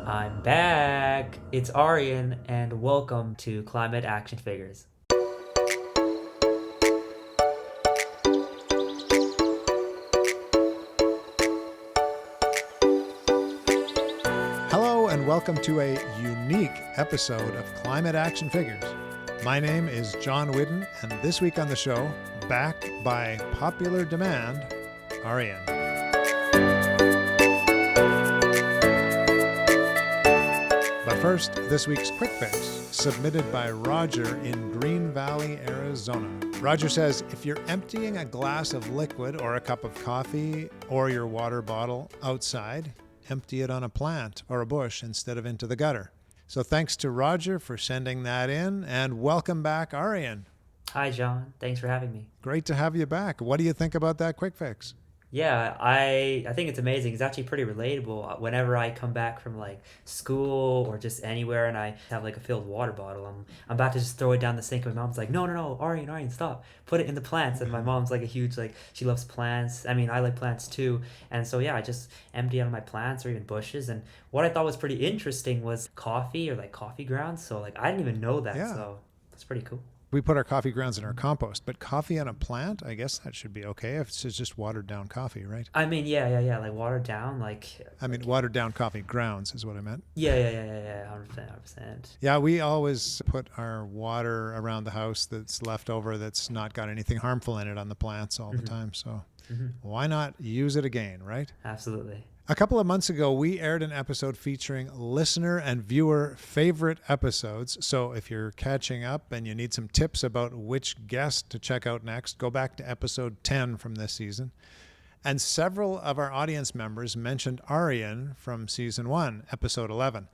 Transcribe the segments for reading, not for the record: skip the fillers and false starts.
I'm back. It's Aryan, and welcome to Climate Action Figures. Hello and welcome to a unique episode of Climate Action Figures. My name is John Whidden, and this week on the show, backed by popular demand, Aryan. But first, this week's QuickFix, submitted by Roger in Green Valley, Arizona. Roger says, if you're emptying a glass of liquid or a cup of coffee or your water bottle outside, empty it on a plant or a bush instead of into the gutter. So thanks to Roger for sending that in, and welcome back, Aryan. Hi, John. Thanks for having me. Great to have you back. What do you think about that quick fix? Yeah, I think it's amazing. It's actually pretty relatable. Whenever I come back from like school or just anywhere and I have like a filled water bottle, I'm about to just throw it down the sink. My mom's like, no, Aryan, stop. Put it in the plants. And my mom's like a huge, like, she loves plants. I mean, I like plants too. And so, yeah, I just empty out my plants or even bushes. And what I thought was pretty interesting was coffee or like coffee grounds. So, like, I didn't even know that. Yeah. So it's pretty cool. We put our coffee grounds in our compost, but coffee on a plant, I guess that should be okay if it's just watered down coffee, right? I mean, yeah, like watered down, Watered down coffee grounds is what I meant. Yeah, 100%. Yeah, we always put our water around the house that's left over that's not got anything harmful in it on the plants all the time. So why not use it again, right? Absolutely. A couple of months ago, we aired an episode featuring listener and viewer favorite episodes. So if you're catching up and you need some tips about which guest to check out next, go back to episode 10 from this season. And several of our audience members mentioned Aryan from season 1, episode 11.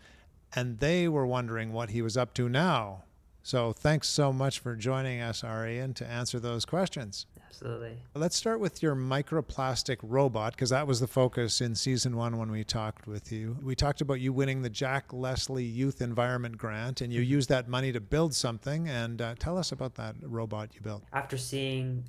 And they were wondering what he was up to now. So thanks so much for joining us, Aryan, to answer those questions. Absolutely. Let's start with your microplastic robot, because that was the focus in season 1 when we talked with you. We talked about you winning the Jack Leslie Youth Environment Grant, and you used that money to build something. And tell us about that robot you built. After seeing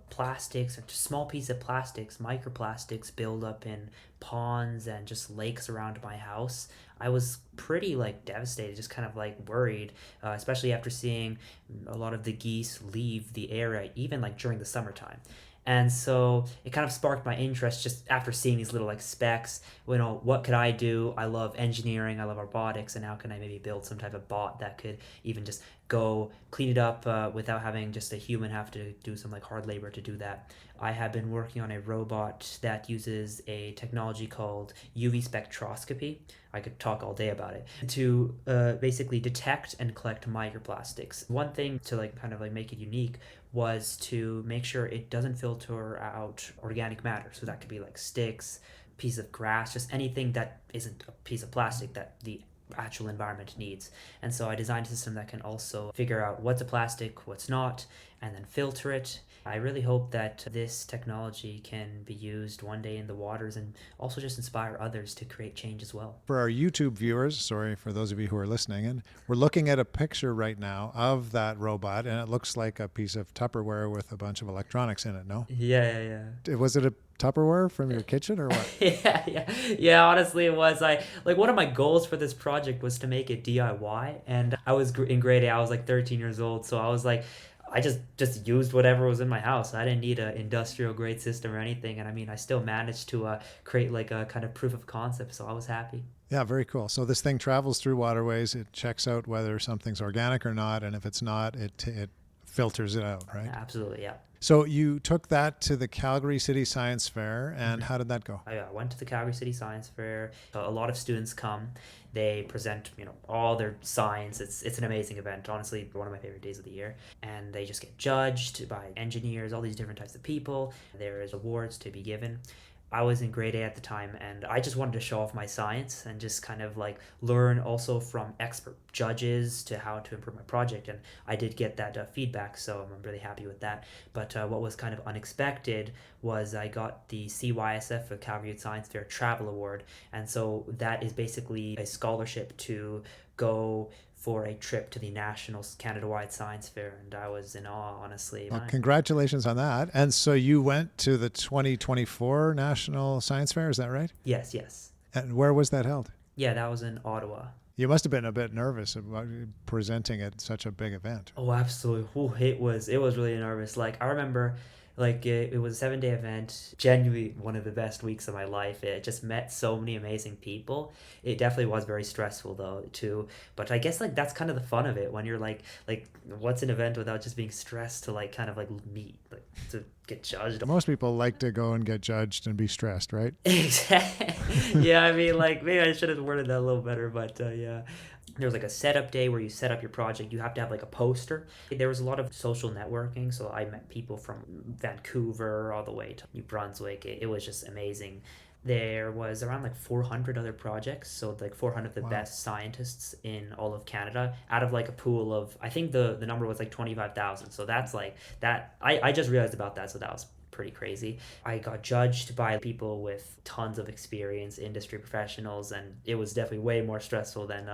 plastics, or just small piece of plastics, microplastics build up in ponds and just lakes around my house, I was pretty devastated, just kind of worried, especially after seeing a lot of the geese leave the area, even during the summertime. And so it kind of sparked my interest just after seeing these little specks. What could I do? I love engineering, I love robotics, and how can I maybe build some type of bot that could even just go clean it up without having just a human have to do some hard labor to do that. I have been working on a robot that uses a technology called UV spectroscopy. I could talk all day about it, to basically detect and collect microplastics. One thing to make it unique was to make sure it doesn't filter out organic matter. So that could be sticks, piece of grass, just anything that isn't a piece of plastic that the actual environment needs. And so I designed a system that can also figure out what's a plastic, what's not, and then filter it. I really hope that this technology can be used one day in the waters and also just inspire others to create change as well. For our YouTube viewers, sorry for those of you who are listening, and we're looking at a picture right now of that robot, and it looks like a piece of Tupperware with a bunch of electronics in it, no? Yeah. Was it a Tupperware from your kitchen or what? Yeah, honestly it was. One of my goals for this project was to make it DIY, and I was in grade 8. I was 13 years old, so I was I just used whatever was in my house. I didn't need an industrial grade system or anything, and I mean I still managed to create a kind of proof of concept, so I was happy. Yeah, very cool. So this thing travels through waterways, it checks out whether something's organic or not, and if it's not, it filters it out, right? Absolutely, yeah. So you took that to the Calgary City Science Fair, and how did that go? I went to the Calgary City Science Fair. A lot of students come. They present, all their science. It's an amazing event. Honestly, one of my favorite days of the year. And they just get judged by engineers, all these different types of people. There is awards to be given. I was in grade 8 at the time, and I just wanted to show off my science and just kind of learn also from expert judges to how to improve my project. And I did get that feedback, so I'm really happy with that. But what was kind of unexpected was I got the CYSF, the Calgary Youth Science Fair Travel Award. And so that is basically a scholarship to go for a trip to the National Canada-wide Science Fair, and I was in awe, honestly. Well, congratulations on that. And so you went to the 2024 National Science Fair, is that right? Yes. And where was that held? Yeah, that was in Ottawa. You must have been a bit nervous about presenting at such a big event. Oh, absolutely. Ooh, it was really nervous. Like I remember, like it was a 7 day event. Genuinely one of the best weeks of my life. It just met so many amazing people. It definitely was very stressful though too. But I guess like that's kind of the fun of it when you're like what's an event without just being stressed to like kind of like meet like to get judged. Most people like to go and get judged and be stressed, right? Exactly. Yeah, I mean, like maybe I should have worded that a little better, but yeah. There was like a setup day where you set up your project. You have to have like a poster. There was a lot of social networking, so I met people from Vancouver all the way to New Brunswick. It was just amazing. There was around like 400 other projects, so like 400 of the Wow. best scientists in all of Canada out of like a pool of I think the number was like 25,000. So that's like that I just realized about that, so that was pretty crazy. I got judged by people with tons of experience, industry professionals, and it was definitely way more stressful than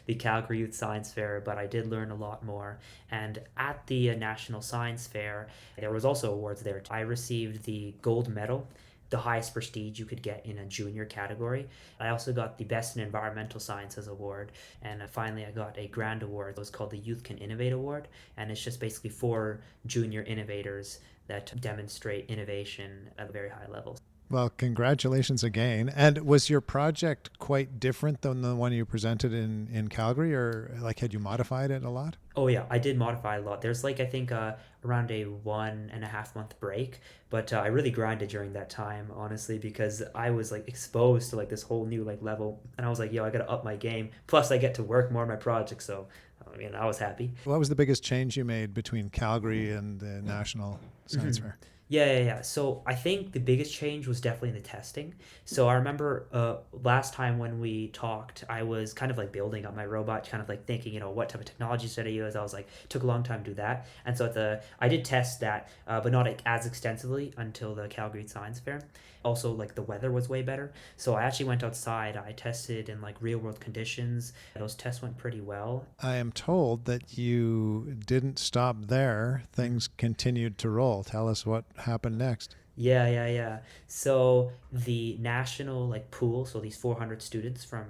the Calgary Youth Science Fair, but I did learn a lot more. And at the National Science Fair, there was also awards there. I received the gold medal, the highest prestige you could get in a junior category. I also got the Best in Environmental Sciences award, and finally I got a grand award. It was called the Youth Can Innovate Award, and it's just basically for junior innovators that demonstrate innovation at a very high level. Well, congratulations again. And was your project quite different than the one you presented in Calgary, or like had you modified it a lot? Oh yeah, I did modify a lot. There's like I think around a 1.5 month break, but I really grinded during that time, honestly, because I was like exposed to like this whole new like level, and I was like, yo, I gotta up my game. Plus, I get to work more on my project, so I mean, I was happy. What was the biggest change you made between Calgary and the National Science Mhm. Fair? Yeah. So I think the biggest change was definitely in the testing. So I remember last time when we talked, I was kind of like building up my robot, kind of like thinking, what type of technology should I use? I was like, took a long time to do that. And so I did test that, but not like, as extensively until the Calgary Science Fair. Also, like the weather was way better. So I actually went outside. I tested in like real world conditions. Those tests went pretty well. I am told that you didn't stop there. Mhm. Things continued to roll. Tell us what happened next. Yeah. So the national like pool, so these 400 students from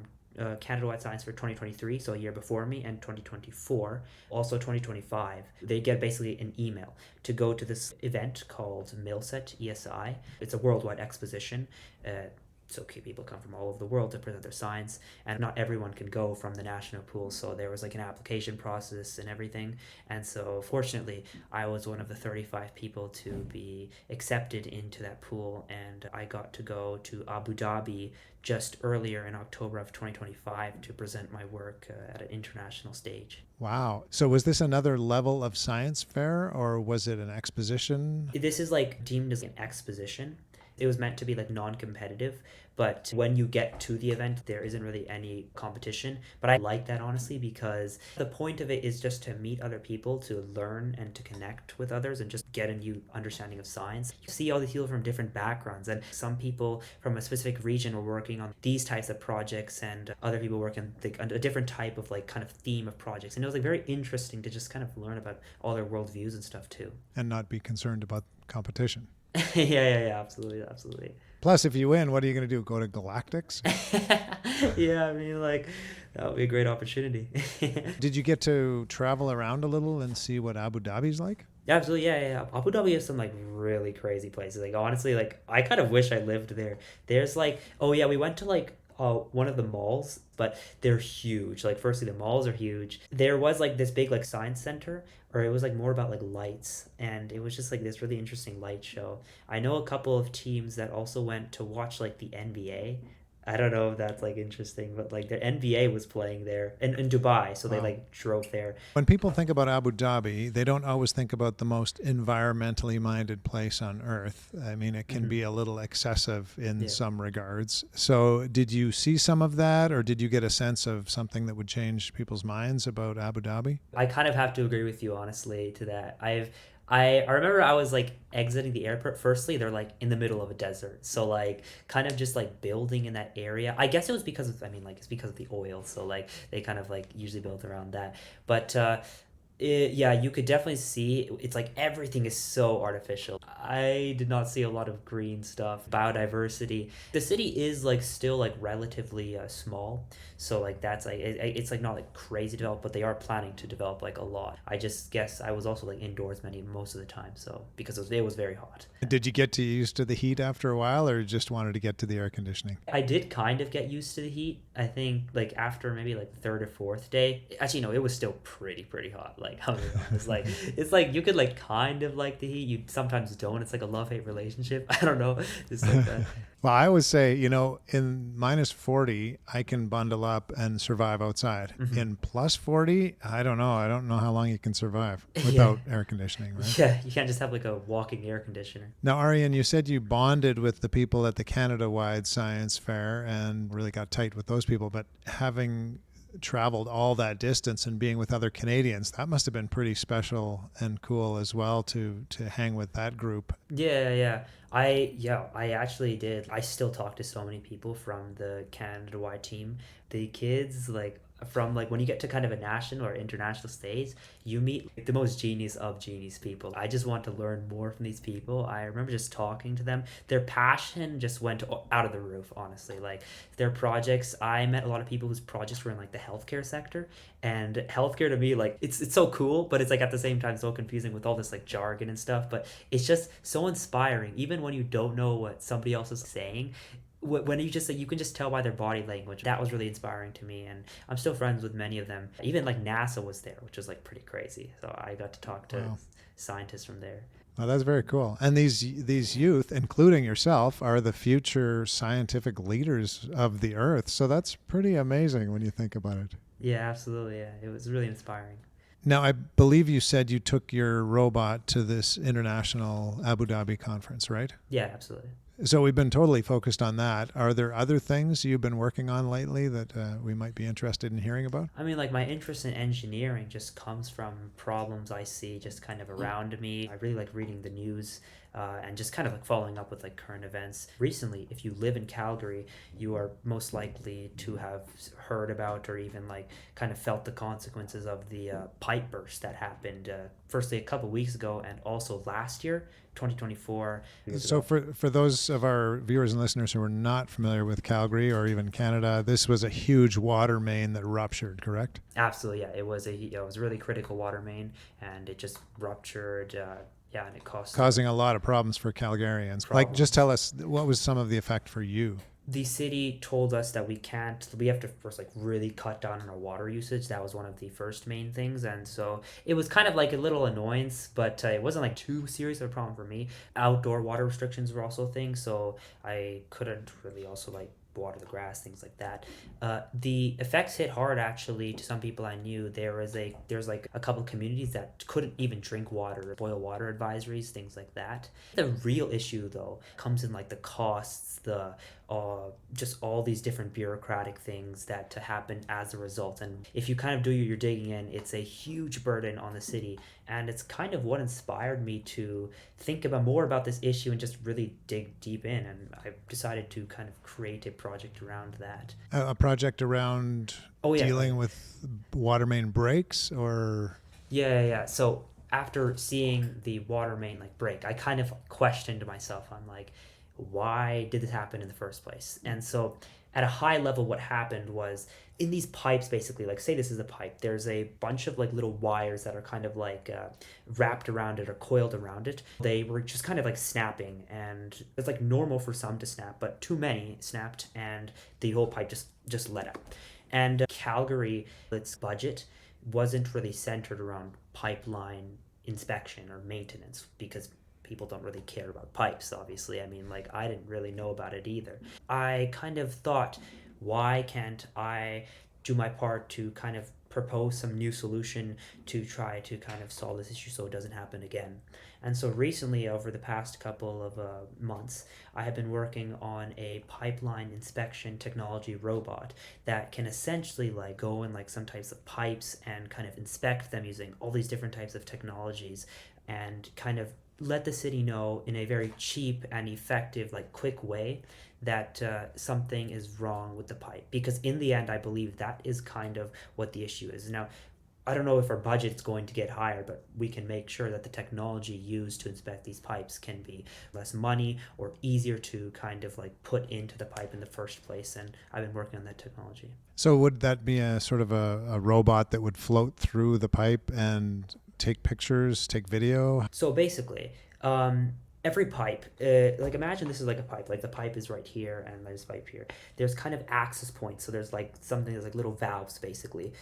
Canada-wide Science for 2023, so a year before me, and 2024, also 2025, they get basically an email to go to this event called Milset ESI. It's a worldwide exposition. Uh, so people come from all over the world to present their science, and not everyone can go from the national pool. So there was like an application process and everything. And so fortunately, I was one of the 35 people to be accepted into that pool, and I got to go to Abu Dhabi just earlier in October of 2025 to present my work at an international stage. Wow. So was this another level of science fair or was it an exposition? This is like deemed as an exposition. It was meant to be like non-competitive, but when you get to the event, there isn't really any competition. But I like that honestly because the point of it is just to meet other people, to learn and to connect with others and just get a new understanding of science. You see all these people from different backgrounds, and some people from a specific region were working on these types of projects, and other people work on like a different type of like kind of theme of projects. And it was like very interesting to just kind of learn about all their worldviews and stuff too. And not be concerned about competition. Yeah, absolutely. Plus, if you win, what are you going to do? Go to Galactics? Yeah, I mean, like, that would be a great opportunity. Did you get to travel around a little and see what Abu Dhabi's like? Absolutely, yeah. Abu Dhabi has some like really crazy places. Like honestly, like I kind of wish I lived there. There's like, oh yeah, we went to like one of the malls, but they're huge. Like firstly, the malls are huge. There was like this big like science center, or it was like more about like lights, and it was just like this really interesting light show. I know a couple of teams that also went to watch like the NBA. I don't know if that's like interesting, but like the NBA was playing there in Dubai, so they Wow. like drove there. When people think about Abu Dhabi, they don't always think about the most environmentally minded place on earth. I mean, it can Hmm. be a little excessive in Yeah. some regards. So, did you see some of that, or did you get a sense of something that would change people's minds about Abu Dhabi? I kind of have to agree with you honestly to that. I remember I was like exiting the airport. Firstly, they're like in the middle of a desert, so like kind of just like building in that area. I guess it was because of I mean like it's because of the oil, so like they kind of like usually built around that. But Yeah, you could definitely see it's like everything is so artificial. I did not see a lot of green stuff, biodiversity. The city is like still like relatively small, so like that's like it's like not like crazy developed, but they are planning to develop like a lot. I just guess I was also like indoors many most of the time, so because it was very hot. Did you get used to the heat after a while, or just wanted to get to the air conditioning? I did kind of get used to the heat. I think like after maybe like the third or fourth day. Actually, no, it was still pretty hot. Like I'll be honest, like it's like you could like kind of like the heat. You sometimes don't. It's like a love hate relationship. I don't know. It's like that. Well, I always say, in -40, I can bundle up and survive outside. Hmm. In +40, I don't know. I don't know how long you can survive Yeah, without air conditioning, right? yeah. You can't just have like a walking air conditioner. Now, Aryan, you said you bonded with the people at the Canada-wide Science Fair and really got tight with those people, but having traveled all that distance and being with other Canadians, that must have been pretty special and cool as well to hang with that group. Yeah. I actually did. I still talk to so many people from the Canada-wide team. The kids like from like when you get to kind of a national or international stage, you meet like, the most genius of genius people. I just want to learn more from these people. I remember just talking to them. Their passion just went out of the roof, honestly. Like their projects, I met a lot of people whose projects were in like the healthcare sector, and healthcare to me like it's so cool, but it's like at the same time so confusing with all this like jargon and stuff, but it's just so inspiring even when you don't know what somebody else is saying. When you just like you can just tell by their body language. That was really inspiring to me, and I'm still friends with many of them. Even like NASA was there, which was like pretty crazy, so I got to talk to Wow. scientists from there. Well, that's very cool. And these youth, including yourself, are the future scientific leaders of the Earth. So that's pretty amazing when you think about it. Yeah, absolutely. Yeah, it was really inspiring. Now, I believe you said you took your robot to this international Abu Dhabi conference, right? Yeah, absolutely. So we've been totally focused on that. Are there other things you've been working on lately that we might be interested in hearing about? I mean, like my interest in engineering just comes from problems I see just kind of around me. I really like reading the news and just kind of like following up with like current events. Recently, if you live in Calgary, you are most likely to have heard about or even like kind of felt the consequences of the pipe burst that happened firstly a couple weeks ago and also last year, 2024. Years So ago. for those of our viewers and listeners who are not familiar with Calgary or even Canada, this was a huge water main that ruptured, correct? Absolutely, yeah. It was a really critical water main, and it just ruptured. Yeah, and it caused some Causing a lot of problems for Calgarians. Like, just problems. tell us, what was some of the effect for you? The city told us that we have to first like really cut down on our water usage. That was one of the first main things, and so it was kind of like a little annoyance, but it wasn't like too serious of a problem for me. Outdoor water restrictions were also things, so I couldn't really also like water the grass, things like that. The effects hit hard actually to some people I knew. There's like a couple communities that couldn't even drink water, boil water advisories, things like that. The real issue though comes in like the costs, the just all these different bureaucratic things that to happen as a result. And if you kind of do your digging in, it's a huge burden on the city, and it's kind of what inspired me to think about more about this issue and just really dig deep in. And I decided to kind of create a project around that. A project around Oh yeah, dealing with water main breaks or. yeah. So after seeing the water main like break, I kind of questioned myself. I'm like, why did this happen in the first place? And so at a high level, what happened was in these pipes, basically, like say this is a pipe, there's a bunch of like little wires that are kind of like wrapped around it or coiled around it. They were just kind of like snapping, and it's like normal for some to snap, but too many snapped, and the whole pipe just let up. And Calgary, its budget wasn't really centered around pipeline inspection or maintenance because people don't really care about pipes, obviously. I mean, like, I didn't really know about it either. I kind of thought, why can't I do my part to kind of propose some new solution to try to kind of solve this issue so it doesn't happen again? And so recently, over the past couple of months, I have been working on a pipeline inspection technology robot that can essentially like go in like some types of pipes and kind of inspect them using all these different types of technologies and kind of let the city know in a very cheap and effective, like quick way that something is wrong with the pipe. Because in the end, I believe that is kind of what the issue is. Now, I don't know if our budget's going to get higher, but we can make sure that the technology used to inspect these pipes can be less money or easier to kind of like put into the pipe in the first place. And I've been working on that technology. So would that be a sort of a robot that would float through the pipe and take pictures, take video? So basically, every pipe, like imagine this is like a pipe, like the pipe is right here and there's pipe here. There's kind of access points. So there's like something, there's like little valves basically.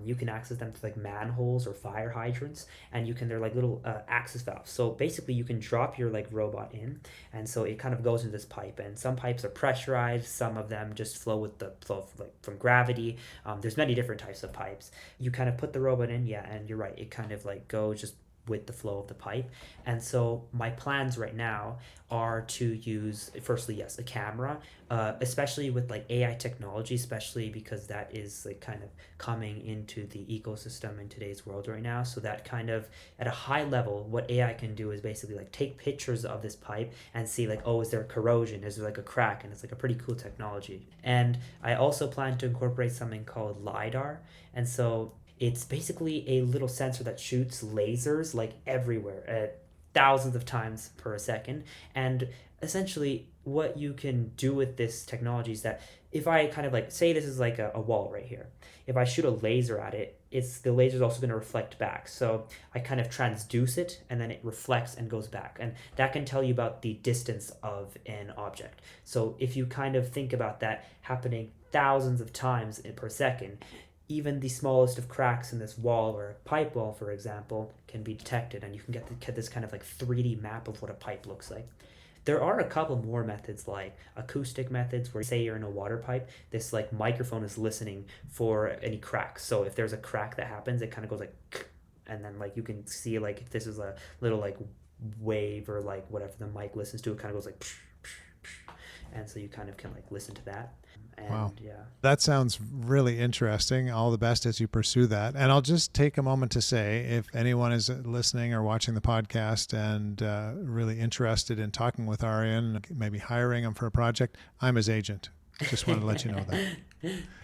You can access them to like manholes or fire hydrants, and they're like little access valves. So basically you can drop your like robot in, and so it kind of goes into this pipe. And some pipes are pressurized, some of them just flow with the flow of, like from gravity. There's many different types of pipes. You kind of put the robot in, yeah, and you're right, it kind of like goes just with the flow of the pipe. And so my plans right now are to use, firstly, yes, a camera, especially with like AI technology, especially because that is like kind of coming into the ecosystem in today's world right now. So that kind of at a high level, what AI can do is basically like take pictures of this pipe and see like, oh, is there corrosion? Is there like a crack? And it's like a pretty cool technology. And I also plan to incorporate something called LiDAR. And so it's basically a little sensor that shoots lasers like everywhere at thousands of times per second. And essentially, what you can do with this technology is that if I kind of like say this is like a wall right here, if I shoot a laser at it, it's the laser is also going to reflect back. So I kind of transduce it and then it reflects and goes back. And that can tell you about the distance of an object. So if you kind of think about that happening thousands of times per second, even the smallest of cracks in this wall or a pipe wall, for example, can be detected, and you can get this kind of like 3D map of what a pipe looks like. There are a couple more methods like acoustic methods where say you're in a water pipe, this like microphone is listening for any cracks. So if there's a crack that happens, it kind of goes like, and then like you can see like if this is a little like wave or like whatever the mic listens to, it kind of goes like, and so you kind of can like listen to that. And Wow. yeah. That sounds really interesting. All the best as you pursue that. And I'll just take a moment to say if anyone is listening or watching the podcast and really interested in talking with Aryan, maybe hiring him for a project, I'm his agent. Just wanted to let you know that.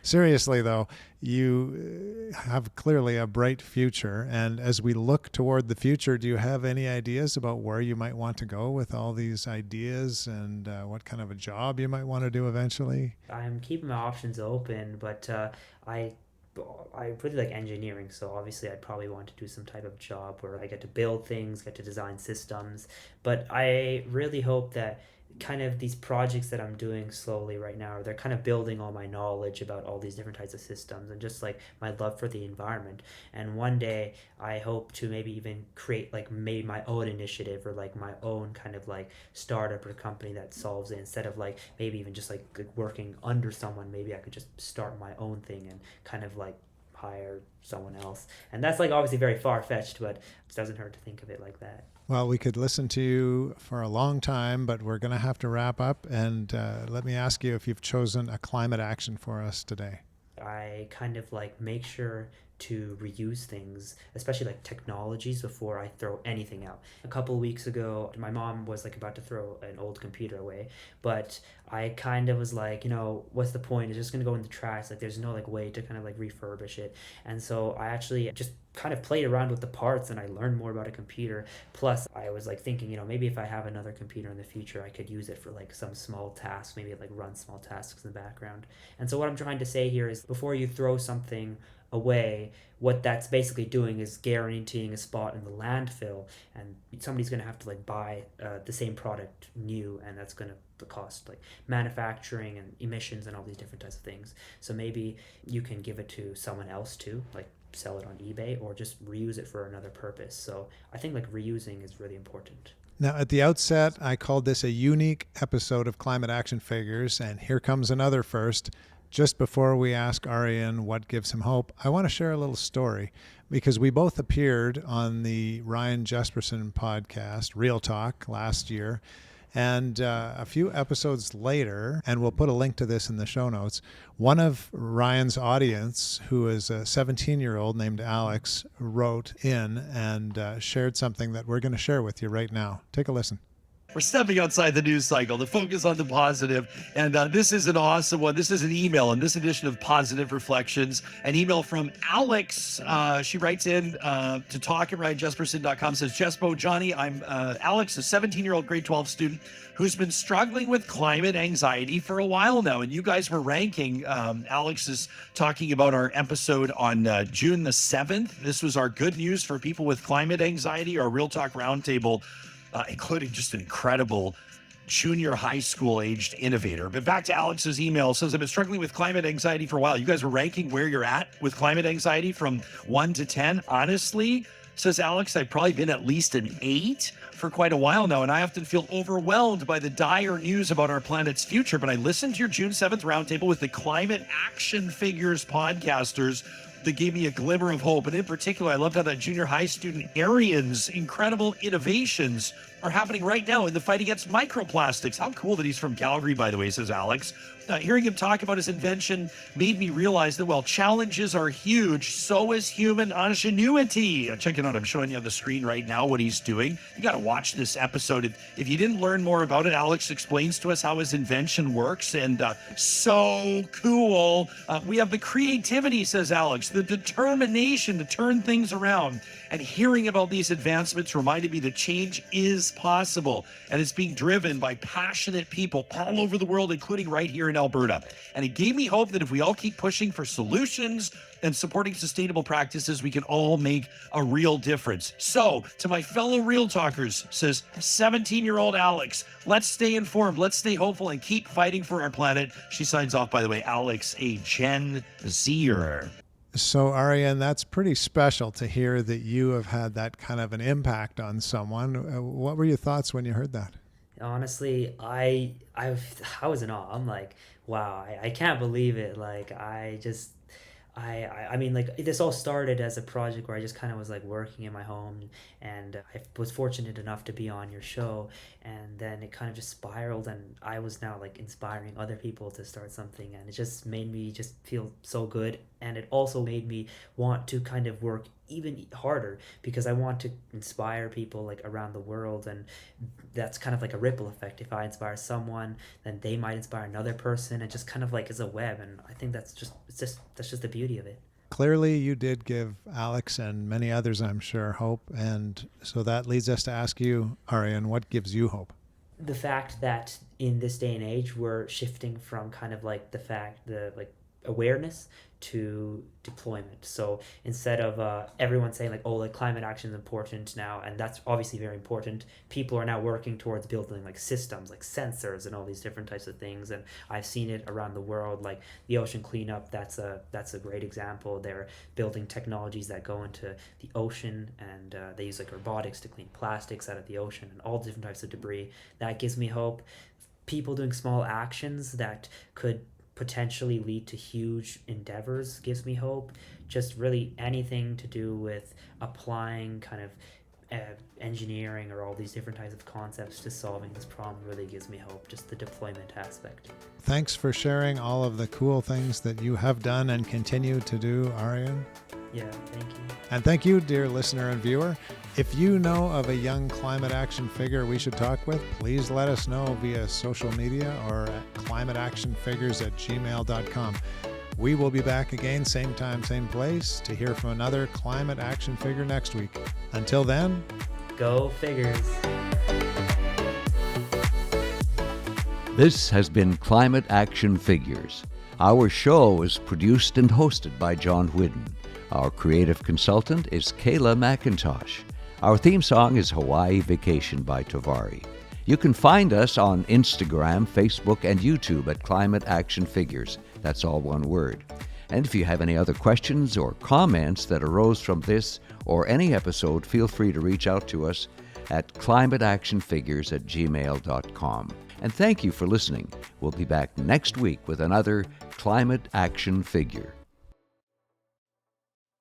Seriously, though, you have clearly a bright future. And as we look toward the future, do you have any ideas about where you might want to go with all these ideas and what kind of a job you might want to do eventually? I'm keeping my options open, but I I really like engineering, so obviously I'd probably want to do some type of job where I get to build things, get to design systems. But I really hope that kind of these projects that I'm doing slowly right now, they're kind of building all my knowledge about all these different types of systems and just like my love for the environment. And one day I hope to maybe even create like maybe my own initiative or like my own kind of like startup or company that solves it instead of like maybe even just like working under someone. Maybe I could just start my own thing and kind of like hire someone else. And that's like obviously very far fetched, but it doesn't hurt to think of it like that. Well, we could listen to you for a long time, but we're going to have to wrap up. And let me ask you if you've chosen a climate action for us today. I kind of like make sure to reuse things, especially like technologies, before I throw anything out. A couple of weeks ago, my mom was like about to throw an old computer away, but I kind of was like, what's the point? It's just gonna go in the trash. Like, there's no like way to kind of like refurbish it. And so I actually just kind of played around with the parts and I learned more about a computer. Plus, I was like thinking, maybe if I have another computer in the future, I could use it for like some small tasks, maybe like run small tasks in the background. And so what I'm trying to say here is before you throw something away, what that's basically doing is guaranteeing a spot in the landfill, and somebody's going to have to like buy the same product new, and that's going to cost like manufacturing and emissions and all these different types of things. So maybe you can give it to someone else too, like sell it on eBay or just reuse it for another purpose. So I think like reusing is really important. Now, at the outset, I called this a unique episode of Climate Action Figures, and here comes another first. Just before we ask Aryan what gives him hope, I want to share a little story because we both appeared on the Ryan Jesperson podcast, Real Talk, last year. And a few episodes later, and we'll put a link to this in the show notes, one of Ryan's audience, who is a 17-year-old named Alex, wrote in and shared something that we're going to share with you right now. Take a listen. We're stepping outside the news cycle to focus on the positive. And this is an awesome one. This is an email in this edition of Positive Reflections. An email from Alex. She writes in to talk at RyanJesperson.com. Says, Jespo, Johnny, I'm Alex, a 17-year-old grade 12 student who's been struggling with climate anxiety for a while now. And you guys were ranking. Alex is talking about our episode on June the 7th. This was our good news for people with climate anxiety, our Real Talk Roundtable, including just an incredible junior high school aged innovator. But back to Alex's email. It says, I've been struggling with climate anxiety for a while. You guys were ranking where you're at with climate anxiety from 1 to 10. Honestly, says Alex, I've probably been at least an 8 for quite a while now, and I often feel overwhelmed by the dire news about our planet's future. But I listened to your June 7th roundtable with the Climate Action Figures podcasters that gave me a glimmer of hope. And in particular, I loved how that junior high student Aryan's incredible innovations are happening right now in the fight against microplastics. How cool that he's from Calgary, by the way, says Alex. Hearing him talk about his invention made me realize that while challenges are huge, so is human ingenuity. Check it out. I'm showing you on the screen right now what he's doing. You got to watch this episode. If you didn't learn more about it, Alex explains to us how his invention works. And so cool. We have the creativity, says Alex, the determination to turn things around. And hearing about these advancements reminded me that change is possible. And it's being driven by passionate people all over the world, including right here in Alberta. And it gave me hope that if we all keep pushing for solutions and supporting sustainable practices, we can all make a real difference. So, to my fellow Real Talkers, says 17-year-old Alex, let's stay informed, let's stay hopeful, and keep fighting for our planet. She signs off, by the way, Alex, a Gen Zer. So, Aryan, that's pretty special to hear that you have had that kind of an impact on someone. What were your thoughts when you heard that? Honestly, I was in awe. I'm like, wow, I can't believe it. Like, I mean, like, this all started as a project where I just kind of was like working in my home, and I was fortunate enough to be on your show, and then it kind of just spiraled, and I was now like inspiring other people to start something, and it just made me just feel so good. And it also made me want to kind of work even harder, because I want to inspire people like around the world, and that's kind of like a ripple effect. If I inspire someone, then they might inspire another person, and just kind of like is a web. And I think that's just the beauty of it. Clearly, you did give Alex and many others, I'm sure, hope. And so that leads us to ask you, Aryan, what gives you hope? The fact that in this day and age, we're shifting from kind of like the awareness to deployment. So instead of everyone saying like, oh, like climate action is important now, and that's obviously very important, people are now working towards building like systems like sensors and all these different types of things. And I've seen it around the world, like the ocean cleanup. That's a great example. They're building technologies that go into the ocean, and they use like robotics to clean plastics out of the ocean and all different types of debris. That gives me hope. People doing small actions that could potentially lead to huge endeavors gives me hope. Just really anything to do with applying kind of engineering or all these different types of concepts to solving this problem really gives me hope. Just the deployment aspect. Thanks for sharing all of the cool things that you have done and continue to do, Aryan. Yeah, thank you. And thank you, dear listener and viewer. If you know of a young climate action figure we should talk with, please let us know via social media or at climateactionfigures@gmail.com. We will be back again, same time, same place, to hear from another climate action figure next week. Until then, go figures. This has been Climate Action Figures. Our show is produced and hosted by John Whidden. Our creative consultant is Kayla McIntosh. Our theme song is Hawaii Vacation by Tavari. You can find us on Instagram, Facebook, and YouTube at Climate Action Figures. That's all one word. And if you have any other questions or comments that arose from this or any episode, feel free to reach out to us at climateactionfigures@gmail.com. And thank you for listening. We'll be back next week with another Climate Action Figure.